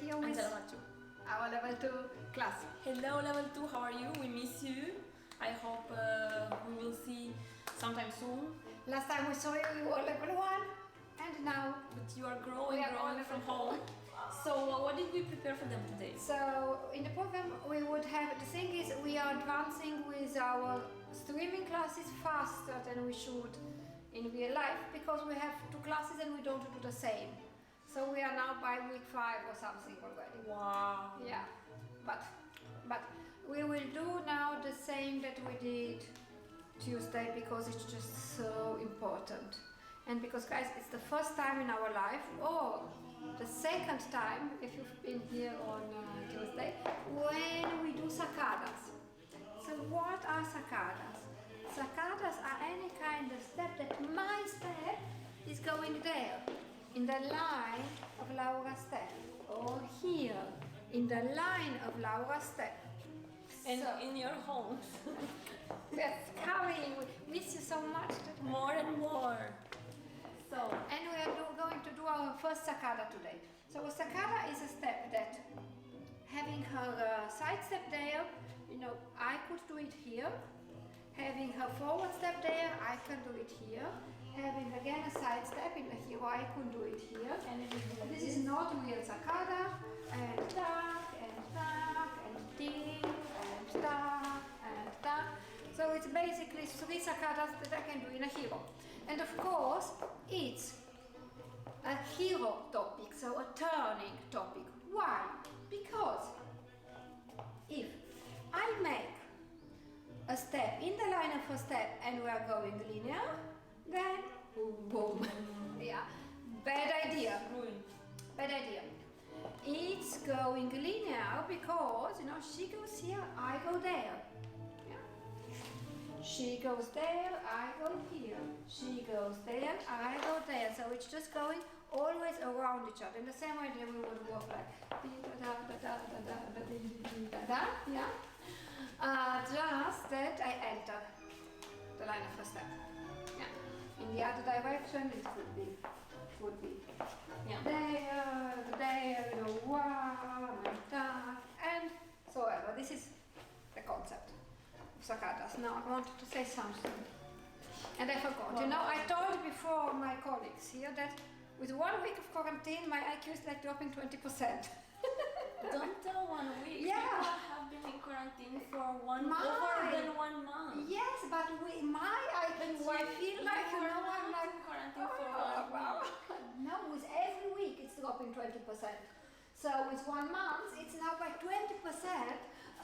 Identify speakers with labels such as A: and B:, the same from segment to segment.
A: here with our level 2 class.
B: Hello level 2, how are you? We miss you. I hope we will see sometime soon.
A: Last time we saw you, you were level 1, and now
B: but you are growing from home. So what did we prepare for them today?
A: So in the program we would have, the thing is we are advancing with our streaming classes faster than we should in real life, because we have 2 classes and we don't do the same. So we are now by week 5 or something already.
B: Wow.
A: Yeah, but we will do now the same that we did Tuesday, because it's just so important. And because guys, it's the first time in our life, or the second time, if you've been here on Tuesday, when we do sacadas. So what are sacadas? Sacadas are any kind of step that my step is going there, in the line of Laura's step, or here, in the line of Laura's step.
B: And so, in your homes.
A: That's coming, we miss you so much.
B: More and more. So,
A: and we are going to do our first sacada today. So a sacada is a step that, having her side step there, you know, I could do it here. Having her forward step there, I can do it here. Having again a side step in the hero, I can do it here. And this is not real sacada. And tuck, and tuck, and dip, and tuck, and tuck. So it's basically 3 sacadas that I can do in a hero. And of course, it's a hero topic, so a turning topic. Why? Because if I make a step in the line of a step and we are going linear, then boom. Yeah, bad idea. Bad idea. It's going linear because, you know, she goes here, I go there. She goes there, I go here. She goes there, I go there. So it's just going always around each other in the same way that we would walk like yeah. Just that I enter the line of a step. Yeah. In the other direction it would be yeah. There, you know, one, and so on. This is the concept. Sacadas. Now I wanted to say something and I forgot. You know, I told before my colleagues here that with 1 week of quarantine my IQ is like dropping 20%.
B: Don't tell 1 week.
A: Yeah.
B: People have been in quarantine for over than 1 month.
A: Yes, but my IQ, I feel like, you know, I'm like
B: in quarantine for 1 week.
A: No, with every week it's dropping 20%. So with 1 month it's now by 20%.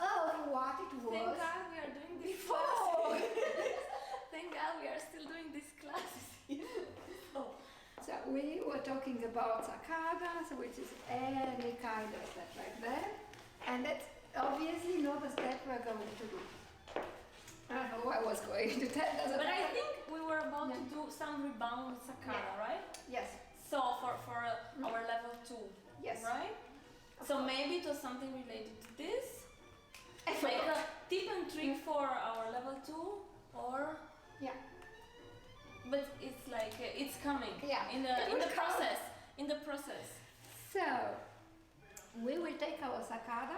A: Oh, what it was.
B: Thank God we are doing this
A: before.
B: Classes. Thank God we are still doing these classes.
A: So we were talking about sacadas, which is any kind of step like that. And that's obviously not the step we're going to do. I don't know what I was going to tell.
B: But I think we were about to do some rebound sacada, right?
A: Yes.
B: So for our level 2,
A: yes.
B: Right? So maybe it was something related to this? Like a tip and trick for our level 2, or
A: yeah,
B: but it's like it's coming.
A: Yeah,
B: in the process. In the process.
A: So we will take our sacada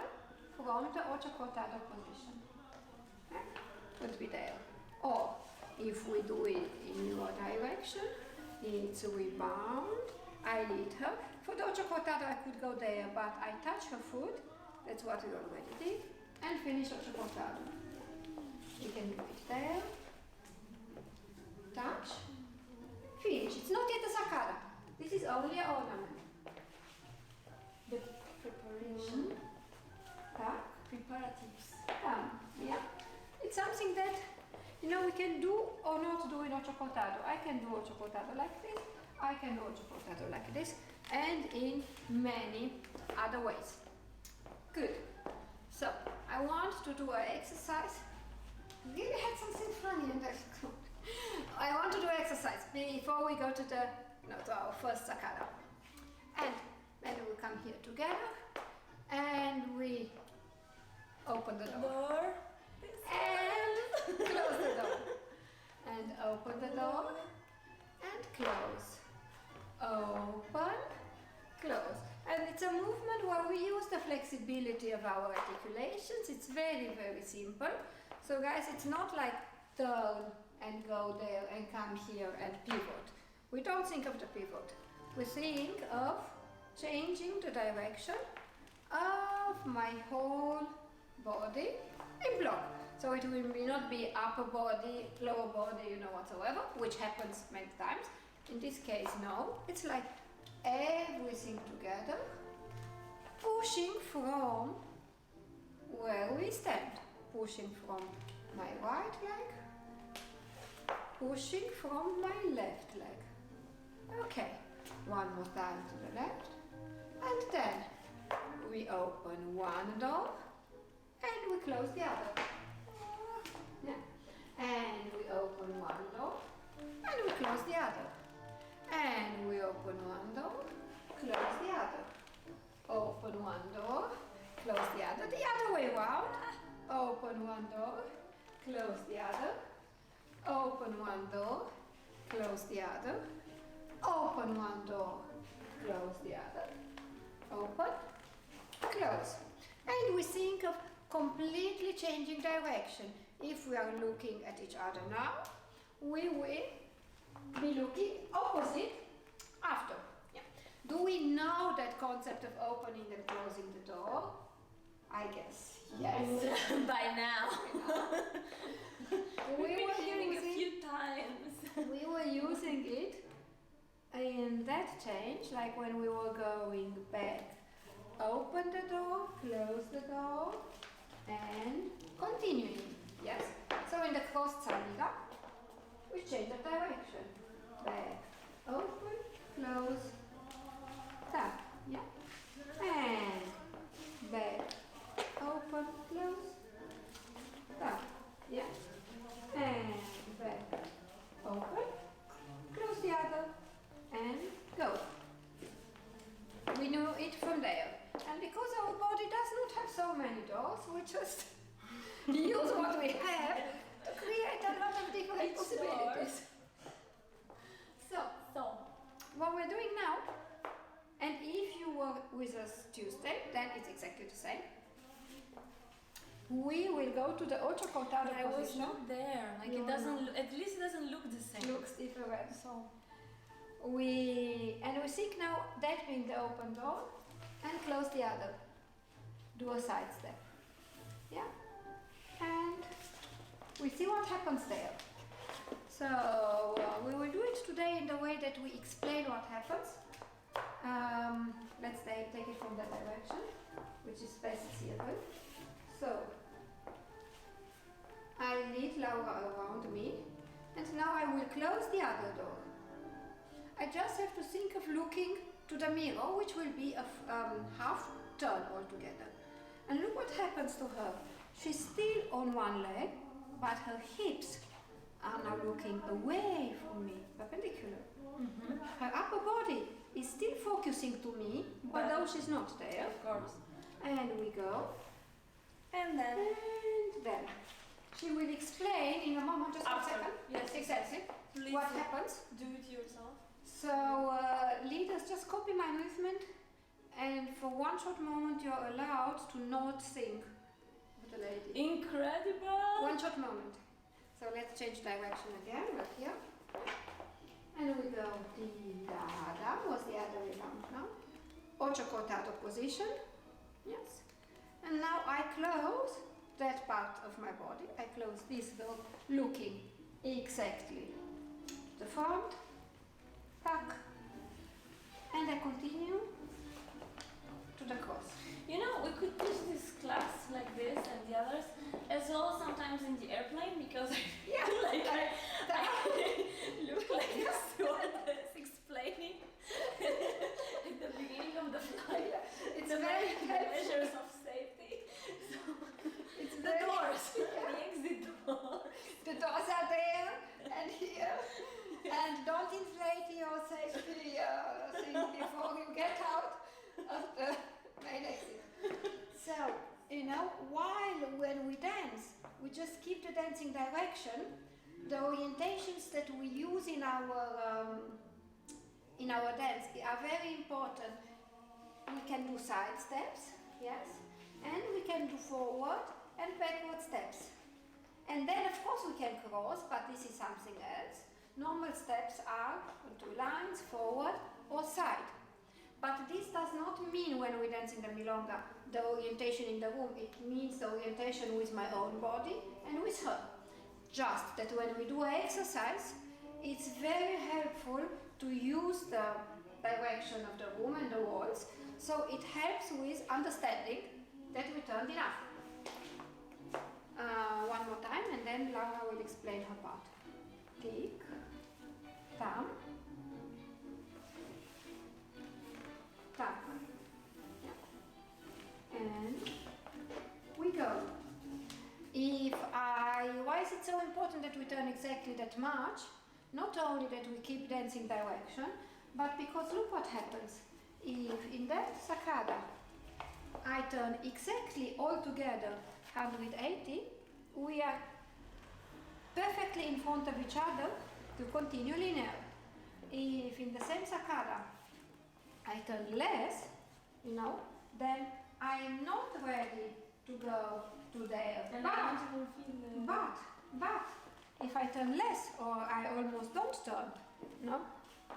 A: from the ocho cortado position. Would be there. Or if we do it in your direction, it's rebound. I lead her. For the ocho cortado, I could go there, but I touch her foot. That's what we already did. And finish ocho cortado. You can do it there, touch, finish. It's not yet a sacada. This is only an ornament. The preparation,
B: preparatives.
A: Yeah. It's something that, you know, we can do or not do in ocho cortado. I can do ocho cortado like this. I can do ocho cortado like this, and in many other ways. Good. So, I want to do an exercise. Really had something funny in that. I want to do an exercise before we go to our first sacada. And then we come here together and we open the door. And close the door. And open the door and close. Open, close. And it's a movement where the flexibility of our articulations. It's very, very simple. So guys, it's not like turn and go there and come here and pivot. We don't think of the pivot. We think of changing the direction of my whole body in block. So it will not be upper body, lower body, whatsoever, which happens many times. In this case, no. It's like everything together, pushing from where we stand. Pushing from my right leg, pushing from my left leg. Okay, one more time to the left. And then we open one door and we close the other. Yeah. And we open one door and we close the other. And we open one door, close the other. Open one door, close the other. The other way round. Open one door, close the other. Open one door, close the other. Open one door, close the other. Open, close. And we think of completely changing direction. If we are looking at each other now, we will be looking opposite after. Yeah. Do we know that concept of opening and closing the door? I guess yes.
B: By now.
A: We
B: We've
A: were
B: been hearing
A: using,
B: a few times.
A: we were using it in that change, like when we were going back. Open the door, close the door, and continuing. Yes. So in the crossed salida, we change the direction. Back, open, close, tap. Yeah. And back, open, close, tap. Yeah. And back, open, close the other, and go. We know it from there. And because our body does not have so many doors, we just use what we have to create a lot of different possibilities. So, what we're doing now, and if you were with us Tuesday, then it's exactly the same. We will go to the ocho cortado
B: I was
A: position.
B: not there. Like it doesn't. At least it doesn't look the same.
A: Looks different. So we think now that being the open door and close the other. Do a side step. Yeah. And we see what happens there. So we will do it today in the way that we explain what happens. Let's take it from that direction, which is best seeable. So I lead Laura around me, and now I will close the other door. I just have to think of looking to the mirror, which will be a half turn altogether. And look what happens to her. She's still on one leg, but her hips are now looking away from me, perpendicular.
B: Mm-hmm.
A: Her upper body is still focusing to me, although she's not there.
B: Of course.
A: And we go.
B: And then.
A: And then. She will explain in a moment, just
B: After.
A: 1 second.
B: Yes.
A: Exactly.
B: Please
A: What happens.
B: do it yourself.
A: So, leaders, just copy my movement, and for one short moment you're allowed to not think of the lady.
B: Incredible!
A: One short moment. So let's change direction again, right here. And we go di-da-da, was the other way around now. Ocho cortado position, yes. And now I close that part of my body. I close this door, looking exactly the front, back, and I continue to the cross.
B: You know, we could teach this class like this and the others as well sometimes in the airplane because I
A: Yeah,
B: feel like I look like a
A: Yeah.
B: stewardess explaining at the beginning of the flight
A: It's
B: the
A: very
B: measures of safety. So
A: It's
B: the
A: very-
B: doors,
A: Yeah.
B: the exit doors.
A: The doors are there and here. And don't inflate your safety thing before you get out of the main exit. So, when we dance, we just keep the dancing direction. The orientations that we use in our dance are very important. We can do side steps, yes, and we can do forward and backward steps. And then of course we can cross, but this is something else. Normal steps are on two lines, forward or side. But this does not mean when we dance in the milonga the orientation in the room. It means the orientation with my own body and with her. Just that when we do an exercise, it's very helpful to use the direction of the room and the walls, so it helps with understanding that we turned enough. One more time, and then Laura will explain her part. Tick, tam, tam. Yeah. And we go. Why is it so important that we turn exactly that much? Not only that we keep dancing direction, but because look what happens. If in that sacada I turn exactly all together 180, we are perfectly in front of each other to continue linear. If in the same sacada I turn less, then I am not ready to go to there. But if I turn less or I almost don't turn,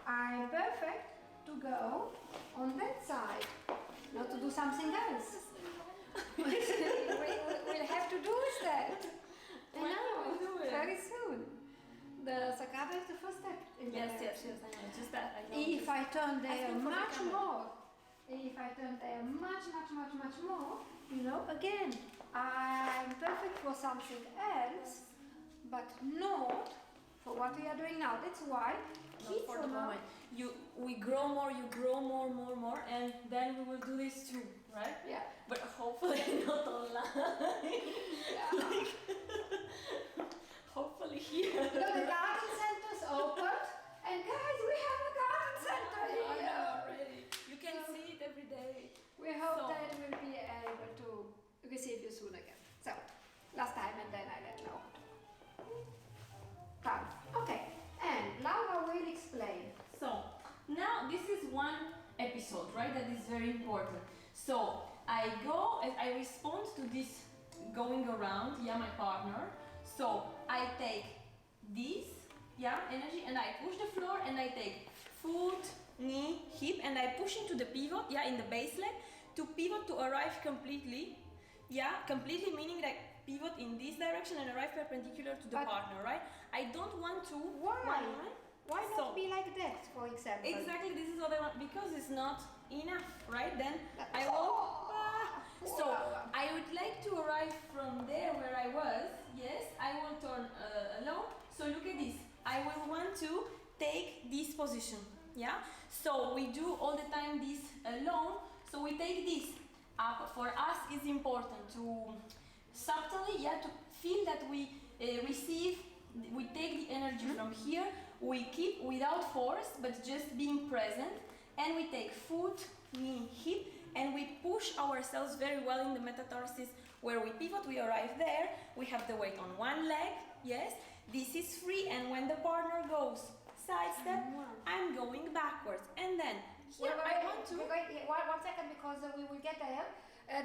A: I'm perfect to go on that side, not to do something else. we'll have to do that.
B: When will we do it?
A: Very soon. The sacada is the first step.
B: Yes, I know. Just that, I know.
A: If I turn there much more, more, again, I'm perfect for something else, but not for what we are doing now. That's why
B: Not for the moment. We grow more, you grow more, and then we will do this too, right?
A: Yeah.
B: But hopefully not online.
A: Yeah.
B: Hopefully here.
A: The garden center's open, and guys, we have a garden center here.
B: I know already. You can see it every day.
A: We hope that we'll be able to receive you soon again. So, last time, and then I let Laura talk. Okay, and Laura will explain.
B: So, now this is one episode, right? That is very important. So, I go and I respond to this going around, my partner. So, I take this, energy, and I push the floor, and I take foot, knee, hip, and I push into the pivot, in the base leg, to pivot to arrive completely, completely meaning like pivot in this direction and arrive perpendicular to the partner, right? I don't want to.
A: Why? Why not be like that, for example?
B: Exactly, this is what I want, because it's not enough, right? Then I will. So I would like to arrive from there where I was. Yes, I will turn alone. So look at this. I will want to take this position. So we do all the time this alone. So we take this up. For us, it's important to subtly, to feel that we receive. We take the energy from here. We keep without force, but just being present. And we take foot, knee, hip, and we push ourselves very well in the metatarsus where we pivot, we arrive there. We have the weight on one leg, yes. This is free, and when the partner goes side step, I'm going backwards. And then here I want to...
A: One second, because we will get there.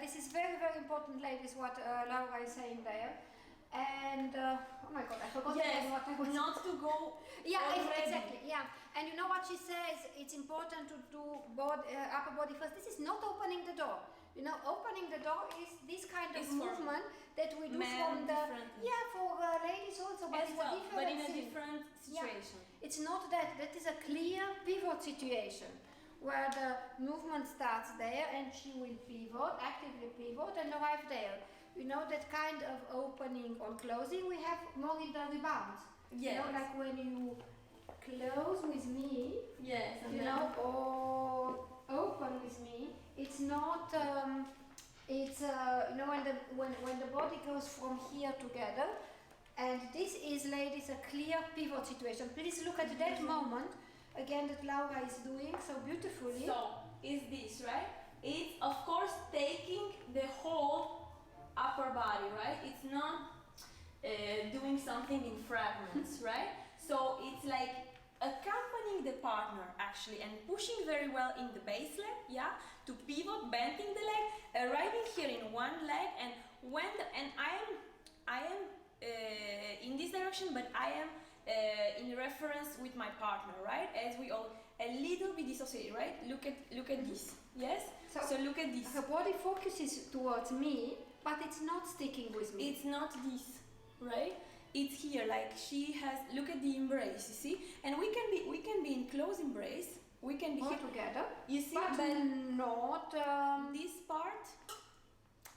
A: This is very, very important, ladies, what Laura is saying there. And, oh my God, I forgot what I was...
B: Not to go
A: exactly, And you know what she says? It's important to do upper body first. This is not opening the door. Opening the door is this kind of movement that we do from the... for ladies also, but it's a different
B: but in a different situation.
A: It's not that. That is a clear pivot situation where the movement starts there and she will pivot, actively pivot, and arrive there. That kind of opening or closing we have more in the rebounds.
B: Yes.
A: Like when you close with me, or open with me, it's not, when the body goes from here together, and this is, ladies, a clear pivot situation. Please look at that moment, again, that Laura is doing so beautifully.
B: So, is this, right? It's, of course, taking the whole upper body, right? It's not doing something in fragments, right? So it's like accompanying widening the partner actually and pushing very well in the base leg, yeah, to pivot, bending the leg, arriving here in one leg, and I am in this direction, but I am in reference with my partner, right? As we all a little bit dissociated, right? Look at this, yes. So look at this.
A: Her body focuses towards me, but it's not sticking with me.
B: It's not this, right? It's here, like she has. Look at the embrace, you see, and we can be in close embrace. We can be
A: all
B: here
A: together.
B: You see,
A: but
B: not this part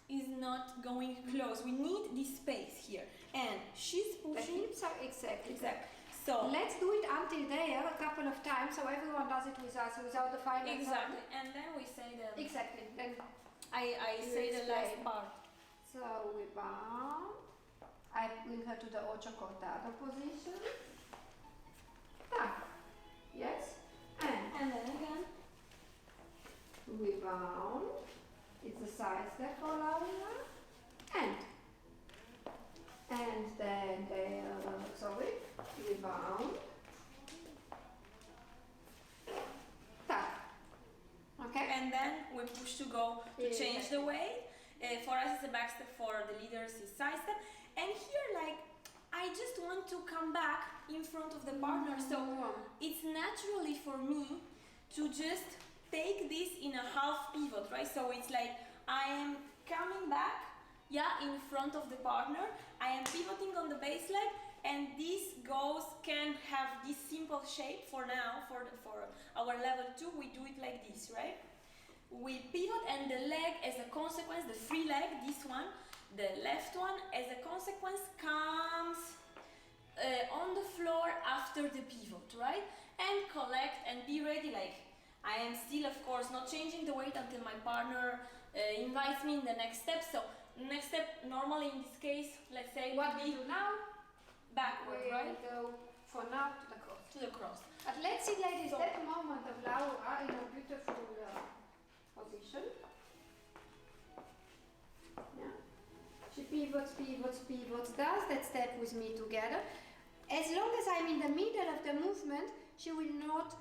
B: is not going close. We need this space here, and she's pushing.
A: The hips are exactly.
B: So
A: let's do it until there a couple of times, so everyone does it with us without the final.
B: Exactly, and then we say the.
A: Exactly. Then
B: I say the last part.
A: So we bound. I bring her to the ocho cortado position. Yes.
B: And then again.
A: We bound. It's a side step for Laura. And then we bound. Okay.
B: And then we push to go to change the weight. For us it's a back step, for the leaders is side step. And here, like, I just want to come back in front of the partner. So it's naturally for me to just take this in a half pivot, right? So it's like I am coming back, yeah, in front of the partner. I am pivoting on the base leg, and this can have this simple shape for now. For our level 2, we do it like this, right? We pivot, and the leg as a consequence, the free leg, this one, the left one, as a consequence comes on the floor after the pivot, right? And collect and be ready. Like, I am still, of course, not changing the weight until my partner invites me in the next step. So next step, normally in this case, let's say
A: what we do now,
B: backward, right?
A: We go for now to the cross.
B: To the cross.
A: But let's see, ladies, that moment of Laura in a beautiful position. Yeah. She pivots, does that step with me together. As long as I'm in the middle of the movement, she will not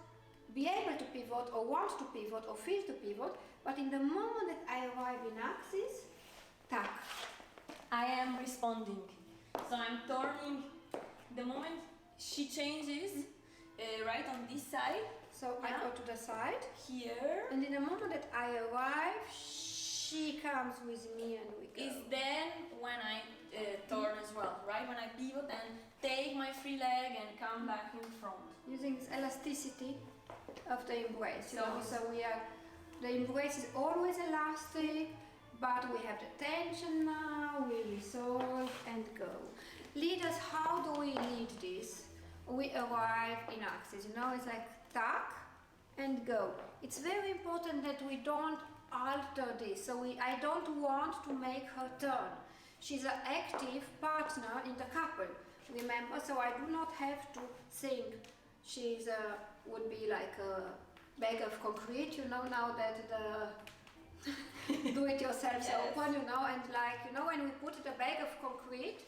A: be able to pivot or want to pivot or feel to pivot, but in the moment that I arrive in axis, tac,
B: I am responding. So I'm turning. The moment she changes, right on this side.
A: So I go to the side.
B: Here.
A: And in the moment that I arrive, she comes with me and we go.
B: Is then when I turn as well, right? When I pivot and take my free leg and come back in front.
A: Using this elasticity of the embrace. So the embrace is always elastic, but we have the tension now, we resolve and go. Leaders, how do we lead this? We arrive in axis, it's like tack and go. It's very important that we don't alter this. So I don't want to make her turn. She's an active partner in the couple, remember? So I do not have to think she's would be like a bag of concrete, now that the do-it-yourself open, and like, when we put the bag of concrete,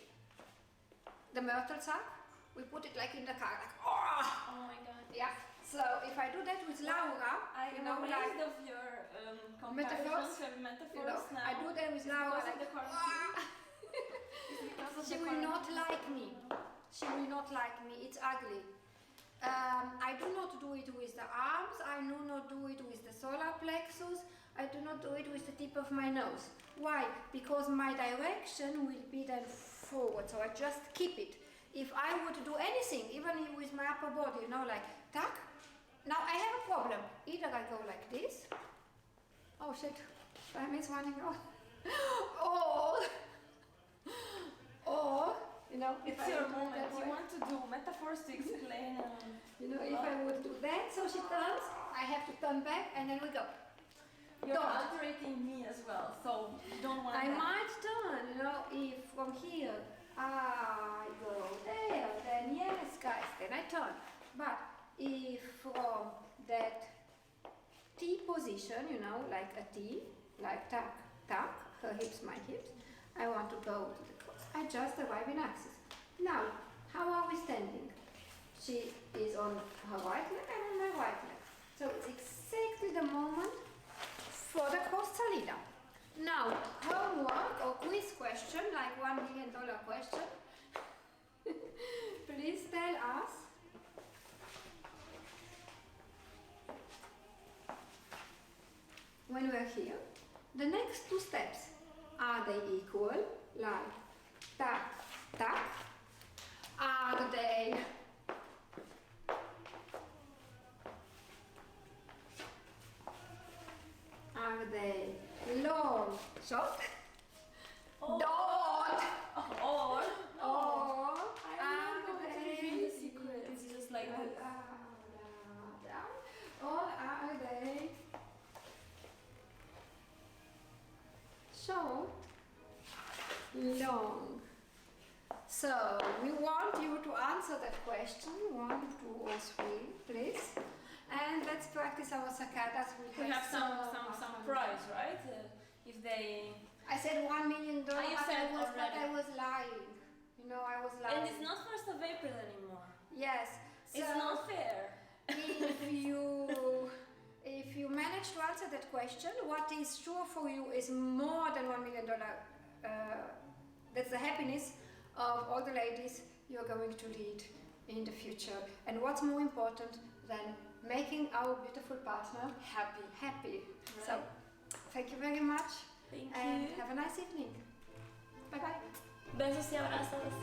A: the myrtle sack, we put it like in the car, like,
B: oh my god.
A: Yeah. So if I do that with Laura,
B: I am amazed of your
A: metaphors
B: now.
A: I do that with Laura, like, she will not like me. She will not like me. It's ugly. I do not do it with the arms. I do not do it with the solar plexus. I do not do it with the tip of my nose. Why? Because my direction will be then forward. So I just keep it. If I would do anything, even with my upper body, like tack. Now I have a problem. Either I go like this. Oh shit, time is running out. Or
B: it's your moment. You want to do metaphors to explain.
A: If I would do that, so she turns, I have to turn back, and then we go.
B: You're altering me as well, so you don't want
A: I
B: that.
A: might turn, if from here I go there, then yes, guys, then I turn. But if from that T position, like a T, like tack, tack, her hips, my hips, I want to go to the cross. I just arrive in axis. Now, how are we standing? She is on her right leg, question. Please tell us when we're here, the next two steps, are they equal? Like tap, tap. Are they long, short?
B: Oh.
A: Don't.
B: Or
A: Or
B: I
A: are
B: don't know to
A: they
B: reveal the secret. It's just like this.
A: or are they short, long? So we want you to answer that question, 1, 2, or 3, please. And let's practice our saccadas.
B: We have some prize, right? If they.
A: I said $1 million,
B: Ah, you said
A: but I
B: already.
A: was lying. You know, I was lying.
B: And it's not 1st of April anymore.
A: Yes.
B: It's
A: so
B: not fair.
A: if you manage to answer that question, what is sure for you is more than $1 million. That's the happiness of all the ladies you're going to lead in the future. And what's more important than making our beautiful partner
B: Happy.
A: happy.
B: Right.
A: So, thank you very much.
B: Thank
A: And
B: you.
A: have a nice evening. Bye bye.
B: Besos y abrazos.